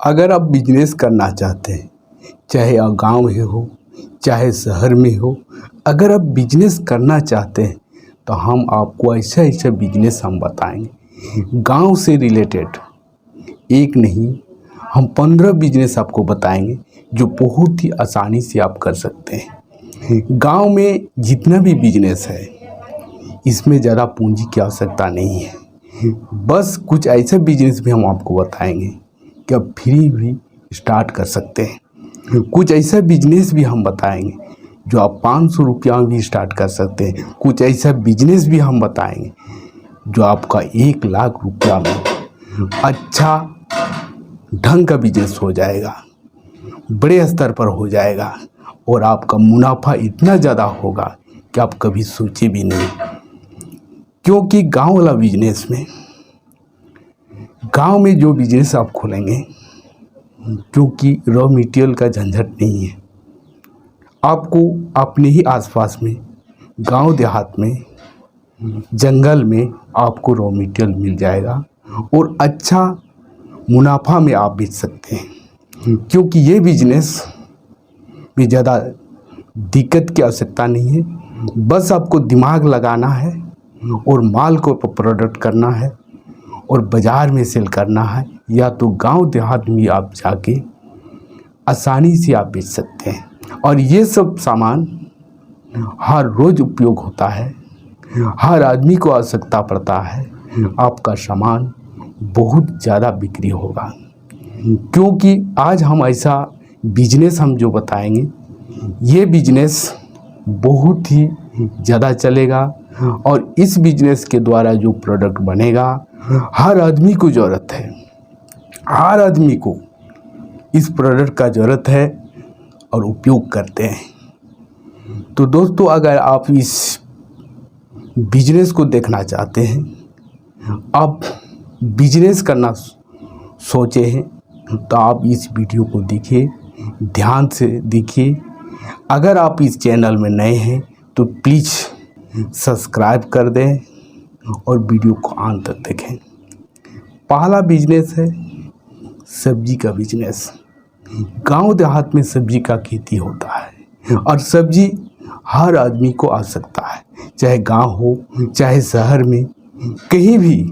अगर आप बिजनेस करना चाहते हैं, चाहे आप गांव में हो, चाहे शहर में हो, अगर आप बिजनेस करना चाहते हैं तो हम आपको ऐसा ऐसा बिजनेस हम बताएंगे गांव से रिलेटेड। एक नहीं, हम 15 बिजनेस आपको बताएंगे जो बहुत ही आसानी से आप कर सकते हैं। गांव में जितना भी बिजनेस है इसमें ज़्यादा पूंजी की आवश्यकता नहीं है। बस कुछ ऐसे बिजनेस भी हम आपको बताएंगे कि आप फ्री भी स्टार्ट कर सकते हैं। कुछ ऐसा बिजनेस भी हम बताएंगे जो आप 500 रुपया में भी स्टार्ट कर सकते हैं। कुछ ऐसा बिजनेस भी हम बताएंगे जो आपका 1 लाख रुपया में अच्छा ढंग का बिजनेस हो जाएगा, बड़े स्तर पर हो जाएगा और आपका मुनाफा इतना ज़्यादा होगा कि आप कभी सोचे भी नहीं। क्योंकि गांव वाला बिजनेस में, गांव में जो बिजनेस आप खोलेंगे, क्योंकि रॉ मटेरियल का झंझट नहीं है, आपको अपने ही आसपास में गांव देहात में जंगल में आपको रॉ मटेरियल मिल जाएगा और अच्छा मुनाफा में आप बेच सकते हैं। क्योंकि ये बिजनेस में ज़्यादा दिक्कत की आवश्यकता नहीं है, बस आपको दिमाग लगाना है और माल को प्रोडक्ट करना है और बाज़ार में सेल करना है, या तो गांव देहात में आप जाके आसानी से आप बेच सकते हैं। और ये सब सामान हर रोज़ उपयोग होता है, हर आदमी को आवश्यकता पड़ता है। आपका सामान बहुत ज़्यादा बिक्री होगा, क्योंकि आज हम ऐसा बिजनेस हम जो बताएंगे, ये बिजनेस बहुत ही ज़्यादा चलेगा और इस बिजनेस के द्वारा जो प्रोडक्ट बनेगा हर आदमी को ज़रूरत है, हर आदमी को इस प्रोडक्ट का ज़रूरत है और उपयोग करते हैं। तो दोस्तों, अगर आप इस बिजनेस को देखना चाहते हैं, आप बिजनेस करना सोचे हैं, तो आप इस वीडियो को देखिए, ध्यान से देखिए। अगर आप इस चैनल में नए हैं तो प्लीज़ सब्सक्राइब कर दें और वीडियो को अंत तक देखें। पहला बिजनेस है सब्जी का बिजनेस। गांव देहात में सब्जी का खेती होता है और सब्जी हर आदमी को आवश्यकता है, चाहे गांव हो चाहे शहर में, कहीं भी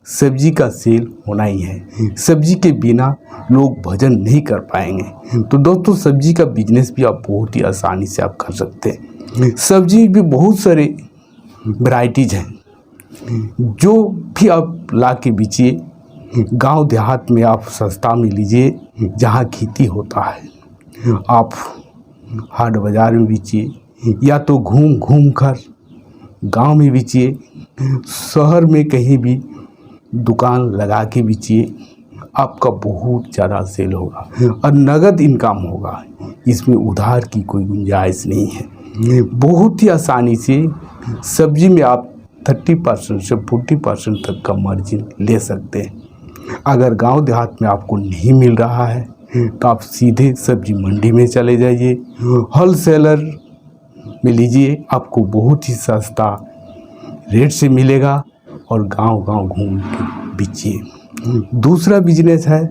सब्जी का सेल होना ही है। सब्जी के बिना लोग भोजन नहीं कर पाएंगे। तो दोस्तों, सब्जी का बिजनेस भी आप बहुत ही आसानी से आप कर सकते हैं। सब्जी भी बहुत सारे वैराइटीज़ हैं, जो भी आप ला के बेचिए। गांव देहात में आप सस्ता में लीजिए, जहाँ खेती होता है। आप हाट बाज़ार में बेचिए, या तो घूम घूम कर गाँव में बेचिए, शहर में कहीं भी दुकान लगा के बेचिए। आपका बहुत ज़्यादा सेल होगा और नगद इनकम होगा। इसमें उधार की कोई गुंजाइश नहीं है। बहुत ही आसानी से सब्जी में आप 30% से 40% तक का मार्जिन ले सकते हैं। अगर गांव देहात में आपको नहीं मिल रहा है तो आप सीधे सब्जी मंडी में चले जाइए, होलसेलर में लीजिए, आपको बहुत ही सस्ता रेट से मिलेगा और गांव-गांव घूम के बेचिए। दूसरा बिजनेस है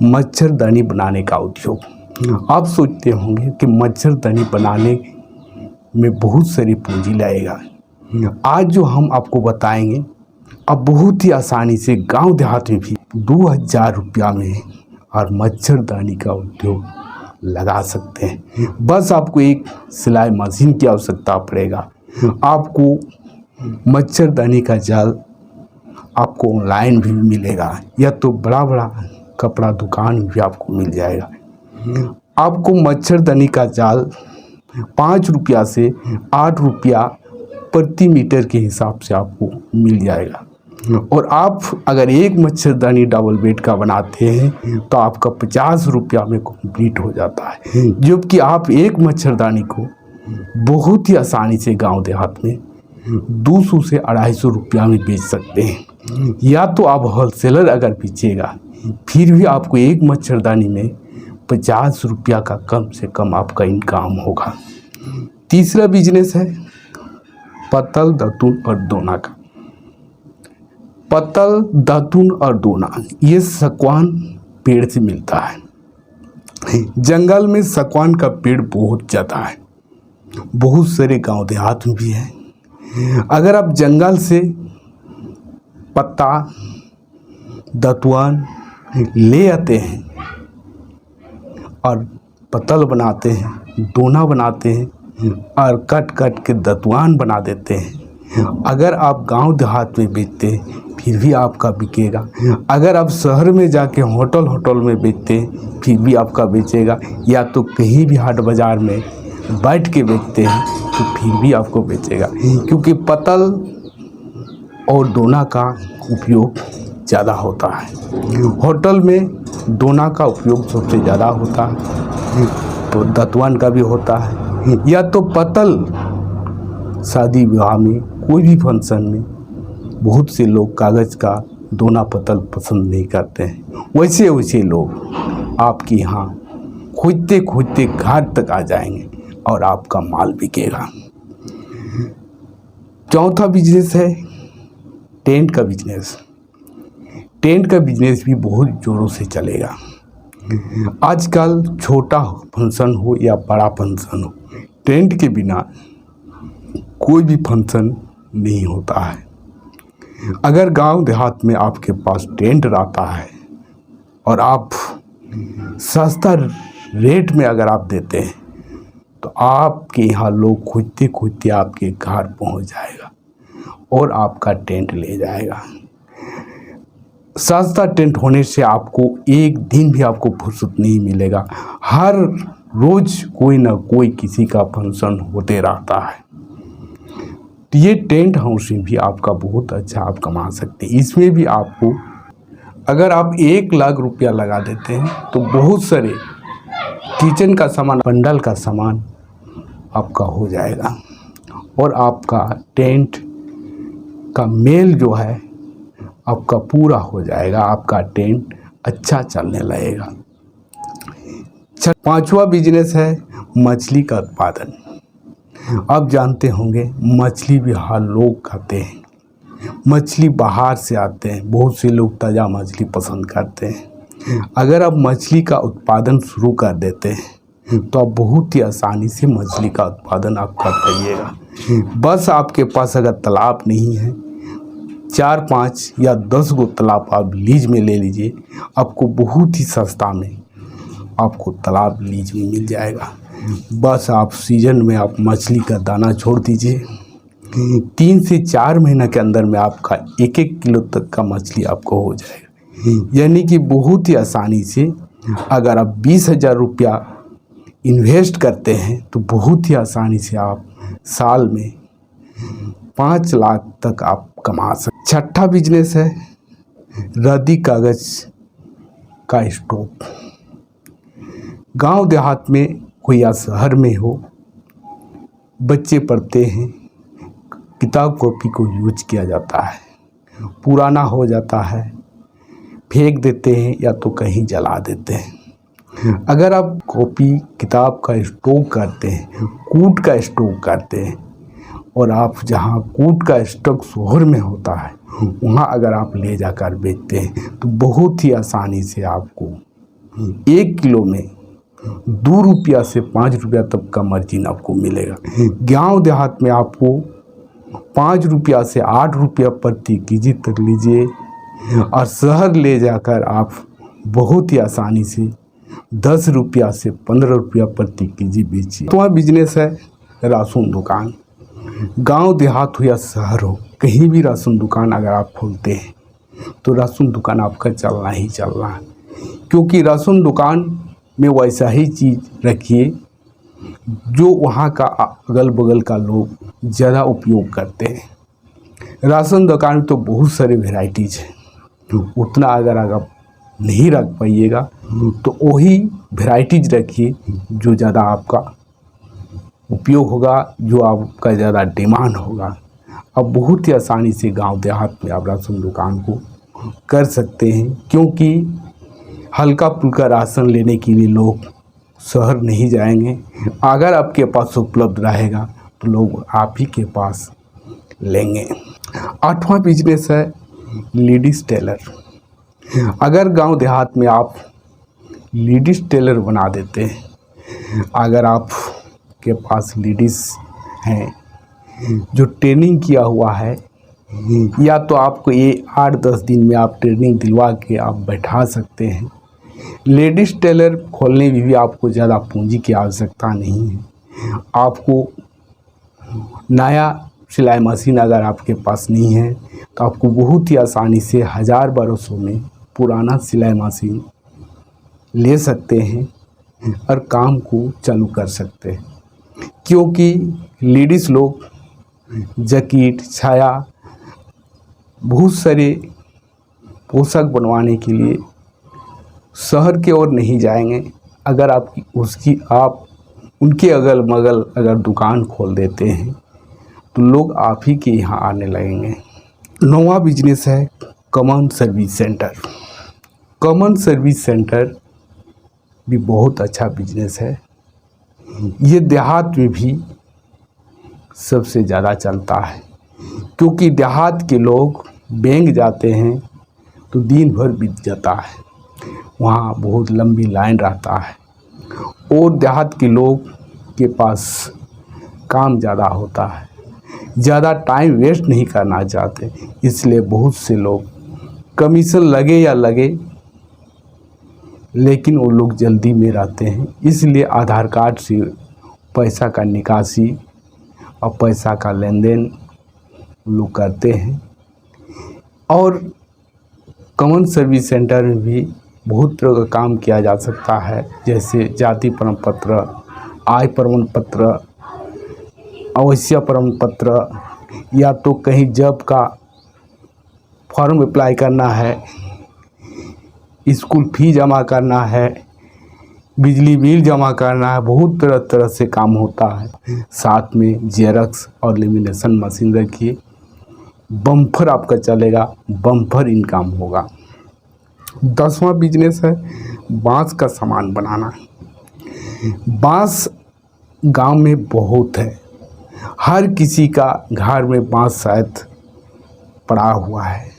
मच्छरदानी बनाने का उद्योग। आप सोचते होंगे कि मच्छरदानी बनाने में बहुत सारी पूंजी लगेगा। आज जो हम आपको बताएंगे, अब बहुत ही आसानी से गांव देहात में भी 2000 रुपया में और मच्छरदानी का उद्योग लगा सकते हैं। बस आपको एक सिलाई मशीन की आवश्यकता पड़ेगा। आपको मच्छरदानी का जाल आपको ऑनलाइन भी मिलेगा, या तो बड़ा बड़ा कपड़ा दुकान भी आपको मिल जाएगा। आपको मच्छरदानी का जाल 5 रुपया से 8 रुपया प्रति मीटर के हिसाब से आपको मिल जाएगा। और आप अगर एक मच्छरदानी डबल बेड का बनाते हैं तो आपका 50 रुपया में कंप्लीट हो जाता है, जबकि आप एक मच्छरदानी को बहुत ही आसानी से गांव देहात में 200 से 250 रुपया में बेच सकते हैं। या तो आप होलसेलर अगर बेचिएगा, फिर भी आपको एक मच्छरदानी में 50 रुपया का कम से कम आपका इनकम होगा। तीसरा बिजनेस है पत्तल, दातुन और दोना का। पत्तल, दातुन और दोना, ये सागवान पेड़ से मिलता है। जंगल में सागवान का पेड़ बहुत ज़्यादा है, बहुत सारे गांव देहात में भी है। अगर आप जंगल से पत्ता दतुआन ले आते हैं और पतल बनाते हैं, दोना बनाते हैं और कट कट के दतुआन बना देते हैं, अगर आप गांव देहात में बेचते हैं फिर भी आपका बिकेगा। अगर आप शहर में जाके होटल में बेचते हैं फिर भी आपका बेचेगा, या तो कहीं भी हाट बाज़ार में बैठ के बेचते हैं तो फिर भी आपको बेचेगा, क्योंकि पतल और दोना का उपयोग ज़्यादा होता है। होटल में दोना का उपयोग सबसे ज़्यादा होता है, तो दतुआन का भी होता है। या तो पतल शादी विवाह में कोई भी फंक्शन में बहुत से लोग कागज़ का दोना पतल पसंद नहीं करते हैं, वैसे लोग आपके यहाँ खोजते खोजते घर तक आ जाएंगे और आपका माल बिकेगा। चौथा बिजनेस है टेंट का बिजनेस। टेंट का बिजनेस भी बहुत ज़ोरों से चलेगा। आजकल छोटा फंक्शन हो या बड़ा फंक्शन हो, टेंट के बिना कोई भी फंक्शन नहीं होता है। अगर गांव देहात में आपके पास टेंट रहता है और आप सस्ता रेट में अगर आप देते हैं तो आपके यहाँ लोग खोजते खोजते आपके घर पहुँच जाएगा और आपका टेंट ले जाएगा। सस्ता टेंट होने से आपको एक दिन भी आपको फुर्सत नहीं मिलेगा, हर रोज़ कोई ना कोई किसी का फंक्शन होते रहता है। तो ये टेंट हाउस में भी आपका बहुत अच्छा आप कमा सकते हैं। इसमें भी आपको अगर आप 1 लाख रुपया लगा देते हैं तो बहुत सारे किचन का सामान, बंडल का सामान आपका हो जाएगा और आपका टेंट का मेल जो है आपका पूरा हो जाएगा, आपका टेंट अच्छा चलने लगेगा। 5वां बिजनेस है मछली का उत्पादन। आप जानते होंगे मछली भी हर लोग खाते हैं, मछली बाहर से आते हैं, बहुत से लोग ताज़ा मछली पसंद करते हैं। अगर आप मछली का उत्पादन शुरू कर देते हैं तो आप बहुत ही आसानी से मछली का उत्पादन आप कर पाइएगा। बस आपके पास अगर तालाब नहीं है, 4, 5 या 10 गो तालाब आप लीज में ले लीजिए, आपको बहुत ही सस्ता में आपको तालाब लीज में मिल जाएगा। बस आप सीजन में आप मछली का दाना छोड़ दीजिए, 3 से 4 महीना के अंदर में आपका 1-1 किलो तक का मछली आपको हो जाएगा। यानी कि बहुत ही आसानी से अगर आप 20,000 रुपया इन्वेस्ट करते हैं तो बहुत ही आसानी से आप साल में 5 लाख तक आप कमा सकते। 6ठा बिजनेस है रद्दी कागज़ का स्टॉक। गांव देहात में कोई या शहर में हो, बच्चे पढ़ते हैं, किताब कॉपी को यूज किया जाता है, पुराना हो जाता है, फेंक देते हैं या तो कहीं जला देते हैं। अगर आप कॉपी किताब का स्टॉक करते हैं, कूट का स्टॉक करते हैं और आप जहाँ कूट का स्टॉक शहर में होता है वहाँ अगर आप ले जाकर बेचते हैं तो बहुत ही आसानी से आपको 1 किलो में 2 रुपया से 5 रुपया तक का मार्जिन आपको मिलेगा। गांव देहात में आपको 5 रुपया से 8 रुपया प्रति केजी तक लीजिए और शहर ले जाकर आप बहुत ही आसानी से 10 रुपया से 15 रुपया प्रति केजी बेचिए। तो बिजनेस है राशन दुकान। गांव देहात हो या शहर हो, कहीं भी राशन दुकान अगर आप खोलते हैं तो राशन दुकान आपका चलना ही चलना है, क्योंकि राशन दुकान में वैसा ही चीज़ रखिए जो वहाँ का अगल बगल का लोग ज़्यादा उपयोग करते हैं। राशन दुकान में तो बहुत सारे वेराइटीज़ हैं, उतना अगर आप नहीं रख पाइएगा तो वही वेराइटीज़ रखिए जो ज़्यादा आपका उपयोग होगा, जो आपका ज़्यादा डिमांड होगा। अब बहुत ही आसानी से गांव देहात में आप राशन दुकान को कर सकते हैं, क्योंकि हल्का फुल्का राशन लेने के लिए लोग शहर नहीं जाएंगे। अगर आपके पास उपलब्ध रहेगा तो लोग आप ही के पास लेंगे। 8वां बिजनेस है लेडीज़ टेलर। अगर गांव देहात में आप लेडीज़ टेलर बना देते हैं। अगर आप के पास लेडीज़ हैं जो ट्रेनिंग किया हुआ है, या तो आपको ये 8-10 दिन में आप ट्रेनिंग दिलवा के आप बैठा सकते हैं। लेडीज़ टेलर खोलने में भी आपको ज़्यादा पूंजी की आवश्यकता नहीं है। आपको नया सिलाई मशीन अगर आपके पास नहीं है तो आपको बहुत ही आसानी से 1000-1200 में पुराना सिलाई मशीन ले सकते हैं और काम को चालू कर सकते हैं। क्योंकि लेडीज़ लोग जैकेट, छाया, बहुत सारे पोशाक बनवाने के लिए शहर की ओर नहीं जाएंगे। अगर आप उनके अगल बगल अगर दुकान खोल देते हैं तो लोग आप ही के यहाँ आने लगेंगे। 9वां बिजनेस है common service centre. Common service centre भी बहुत अच्छा बिजनेस है। ये देहात में भी सबसे ज़्यादा चलता है, क्योंकि देहात के लोग बैंक जाते हैं तो दिन भर बीत जाता है, वहाँ बहुत लंबी लाइन रहता है और देहात के लोग के पास काम ज़्यादा होता है, ज़्यादा टाइम वेस्ट नहीं करना चाहते। इसलिए बहुत से लोग कमीशन लगे या लगे, लेकिन वो लोग जल्दी में रहते हैं। इसलिए आधार कार्ड से पैसा का निकासी और पैसा का लेन देन लोग करते हैं। और कॉमन सर्विस सेंटर में भी बहुत तरह का काम किया जा सकता है, जैसे जाति प्रमाण पत्र, आय प्रमाण पत्र, अवश्य प्रमाण पत्र, या तो कहीं जॉब का फॉर्म अप्लाई करना है, स्कूल फी जमा करना है, बिजली बिल जमा करना है। बहुत तरह तरह से काम होता है। साथ में जेरॉक्स और लेमिनेशन मशीन रखिए, बम्पर आपका चलेगा, बम्पर इनकम होगा। 10वां बिजनेस है बांस का सामान बनाना। बांस गांव में बहुत है, हर किसी का घर में बांस शायद पड़ा हुआ है,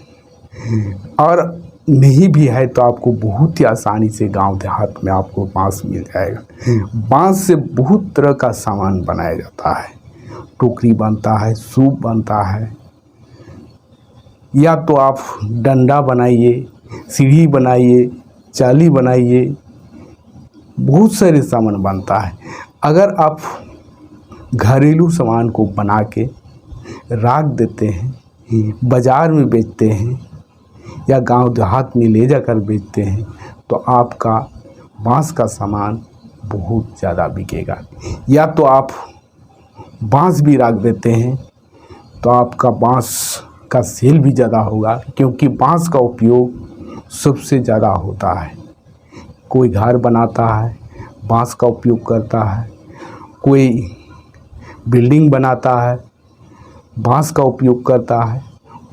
और नहीं भी है तो आपको बहुत ही आसानी से गांव देहात में आपको बांस मिल जाएगा। बांस से बहुत तरह का सामान बनाया जाता है, टोकरी बनता है, सूप बनता है, या तो आप डंडा बनाइए, सीढ़ी बनाइए, चाली बनाइए, बहुत सारे सामान बनता है। अगर आप घरेलू सामान को बना के रख देते हैं, बाज़ार में बेचते हैं या गांव देहात में ले जाकर बेचते हैं तो आपका बांस का सामान बहुत ज़्यादा बिकेगा। या तो आप बांस भी रख देते हैं तो आपका बांस का सेल भी ज़्यादा होगा, क्योंकि बांस का उपयोग सबसे ज़्यादा होता है। कोई घर बनाता है बांस का उपयोग करता है, कोई बिल्डिंग बनाता है बांस का उपयोग करता है।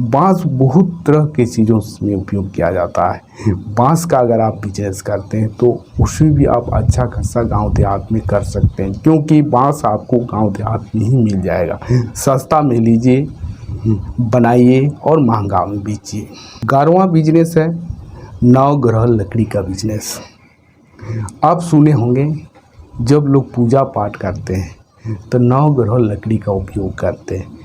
बांस बहुत तरह की चीज़ों में उपयोग किया जाता है। बांस का अगर आप बिजनेस करते हैं तो उसमें भी आप अच्छा खासा गांव देहात में कर सकते हैं, क्योंकि बांस आपको गांव देहात में ही मिल जाएगा। सस्ता में लीजिए, बनाइए और महंगा में बेचिए। 11वां बिजनेस है नवग्रह लकड़ी का बिजनेस। आप सुने होंगे जब लोग पूजा पाठ करते हैं तो नवग्रह लकड़ी का उपयोग करते हैं।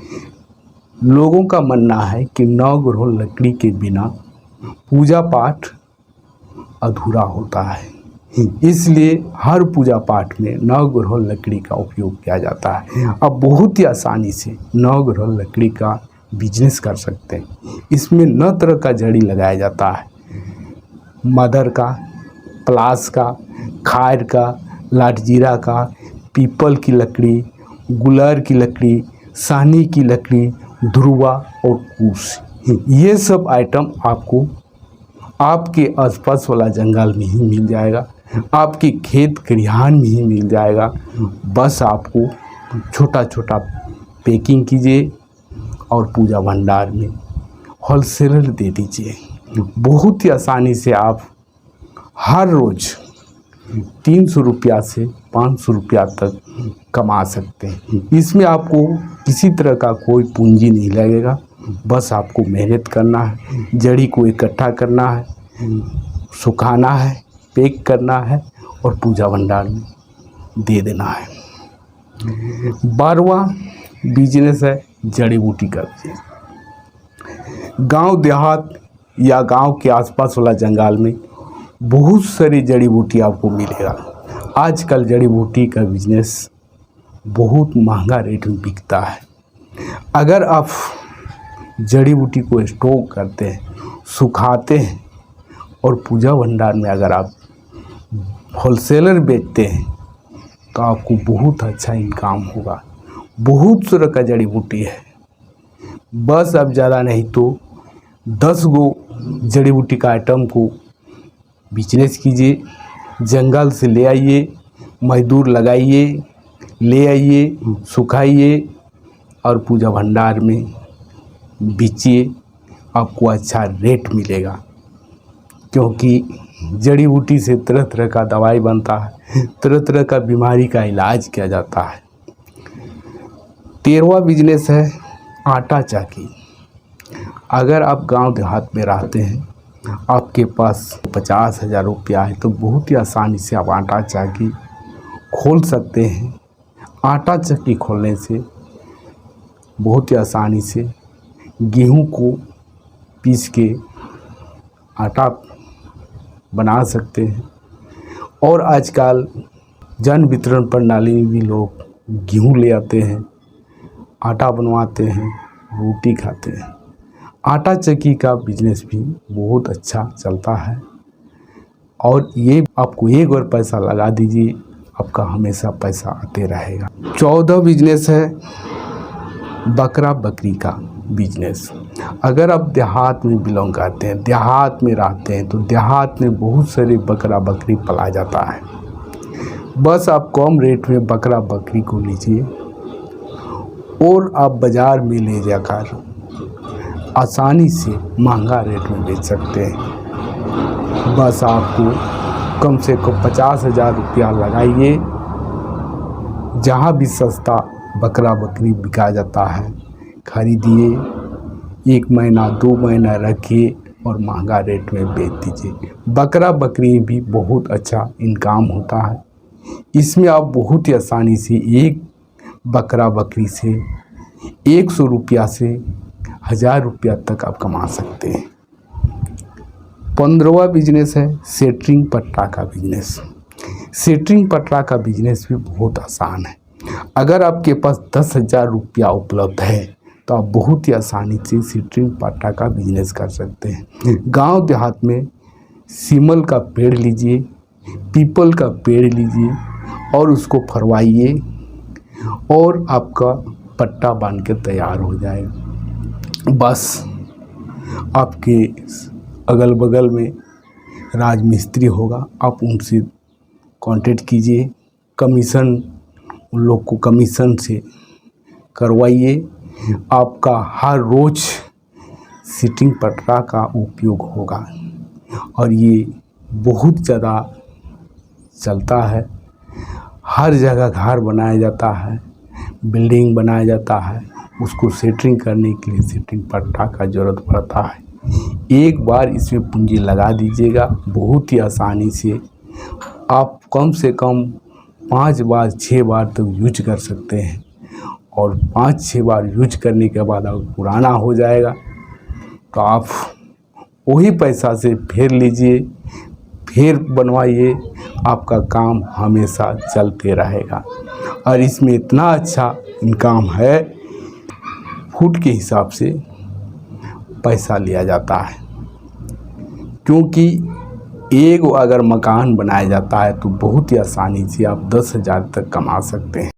लोगों का मानना है कि नवग्रह लकड़ी के बिना पूजा पाठ अधूरा होता है, इसलिए हर पूजा पाठ में नवग्रह लकड़ी का उपयोग किया जाता है। अब बहुत ही आसानी से नवग्रह लकड़ी का बिजनेस कर सकते हैं। इसमें 9 तरह का जड़ी लगाया जाता है, मदर का, पलास का, खायर का, लाटजीरा का, पीपल की लकड़ी, गुलर की लकड़ी, सानी की लकड़ी, ध्रुवा और कूस। ये सब आइटम आपको आपके आसपास वाला जंगल में ही मिल जाएगा, आपके खेत खलिहान में ही मिल जाएगा। बस आपको छोटा छोटा पैकिंग कीजिए और पूजा भंडार में होलसेलर दे दीजिए। बहुत ही आसानी से आप हर रोज़ 300 रुपया से 500 रुपया तक कमा सकते हैं। इसमें आपको किसी तरह का कोई पूंजी नहीं लगेगा, बस आपको मेहनत करना है, जड़ी को इकट्ठा करना है, सुखाना है पैक करना है और पूजा भंडार में दे देना है। 12वां बिजनेस है जड़ी बूटी का बिजनेस। गांव देहात या गांव के आसपास वाला जंगल में बहुत सारी जड़ी बूटी आपको मिलेगा। आजकल जड़ी बूटी का बिजनेस बहुत महंगा रेट में बिकता है। अगर आप जड़ी बूटी को स्टॉक करते हैं, सुखाते हैं और पूजा भंडार में अगर आप होलसेलर बेचते हैं तो आपको बहुत अच्छा इनकम होगा। बहुत सारा का जड़ी बूटी है, बस अब ज़्यादा नहीं तो 10 गो जड़ी बूटी का आइटम को बिजनेस कीजिए। जंगल से ले आइए, मजदूर लगाइए, ले आइए, सुखाइए और पूजा भंडार में बेचिए। आपको अच्छा रेट मिलेगा, क्योंकि जड़ी बूटी से तरह तरह का दवाई बनता है, तरह तरह का बीमारी का इलाज किया जाता है। 13वां बिजनेस है आटा चक्की। अगर आप गांव देहात में रहते हैं, आपके पास 50,000 रुपया है तो बहुत ही आसानी से आप आटा चक्की खोल सकते हैं। आटा चक्की खोलने से बहुत ही आसानी से गेहूं को पीस के आटा बना सकते हैं। और आजकल जन वितरण प्रणाली में भी लोग गेहूं ले आते हैं, आटा बनवाते हैं, रोटी खाते हैं। आटा चक्की का बिजनेस भी बहुत अच्छा चलता है और ये आपको एक बार पैसा लगा दीजिए, आपका हमेशा पैसा आते रहेगा। 14 बिजनेस है बकरा बकरी का बिजनेस। अगर आप देहात में बिलोंग करते हैं, देहात में रहते हैं, तो देहात में बहुत सारे बकरा बकरी पाला जाता है। बस आप कम रेट में बकरा बकरी को लीजिए और आप बाज़ार में ले जाकर आसानी से महंगा रेट में बेच सकते हैं। बस आपको कम से कम 50,000 रुपया लगाइए। जहाँ भी सस्ता बकरा बकरी बिका जाता है खरीदिए, 1 महीना 2 महीना रखिए और महंगा रेट में बेच दीजिए। बकरा बकरी भी बहुत अच्छा इनकम होता है। इसमें आप बहुत ही आसानी से एक बकरा बकरी से 100 रुपया से 1000 रुपया तक आप कमा सकते हैं। 15वां बिजनेस है सेटरिंग पट्टा का बिजनेस। सेटरिंग पट्टा का बिजनेस भी बहुत आसान है। अगर आपके पास 10,000 रुपया उपलब्ध है तो आप बहुत ही आसानी से सेटरिंग पट्टा का बिजनेस कर सकते हैं। गांव देहात में सीमल का पेड़ लीजिए, पीपल का पेड़ लीजिए और उसको फरवाइए और आपका पट्टा बन के तैयार हो जाएगा। बस आपके अगल बगल में राजमिस्त्री होगा, आप उनसे कांटेक्ट कीजिए, कमीशन उन लोग को कमीशन से करवाइए। आपका हर रोज़ सीटिंग पट्टा का उपयोग होगा और ये बहुत ज़्यादा चलता है। हर जगह घर बनाया जाता है, बिल्डिंग बनाया जाता है, उसको सेटरिंग करने के लिए सेटरिंग पट्टा का ज़रूरत पड़ता है। एक बार इसमें पूंजी लगा दीजिएगा, बहुत ही आसानी से आप कम से कम 5 बार 6 बार तक यूज कर सकते हैं और 5-6 बार यूज करने के बाद अब पुराना हो जाएगा तो आप वही पैसा से फिर लीजिए, फिर बनवाइए, आपका काम हमेशा चलते रहेगा। और इसमें इतना अच्छा इनकम है, फुट के हिसाब से पैसा लिया जाता है, क्योंकि एक अगर मकान बनाया जाता है तो बहुत ही आसानी से आप 10,000 तक कमा सकते हैं।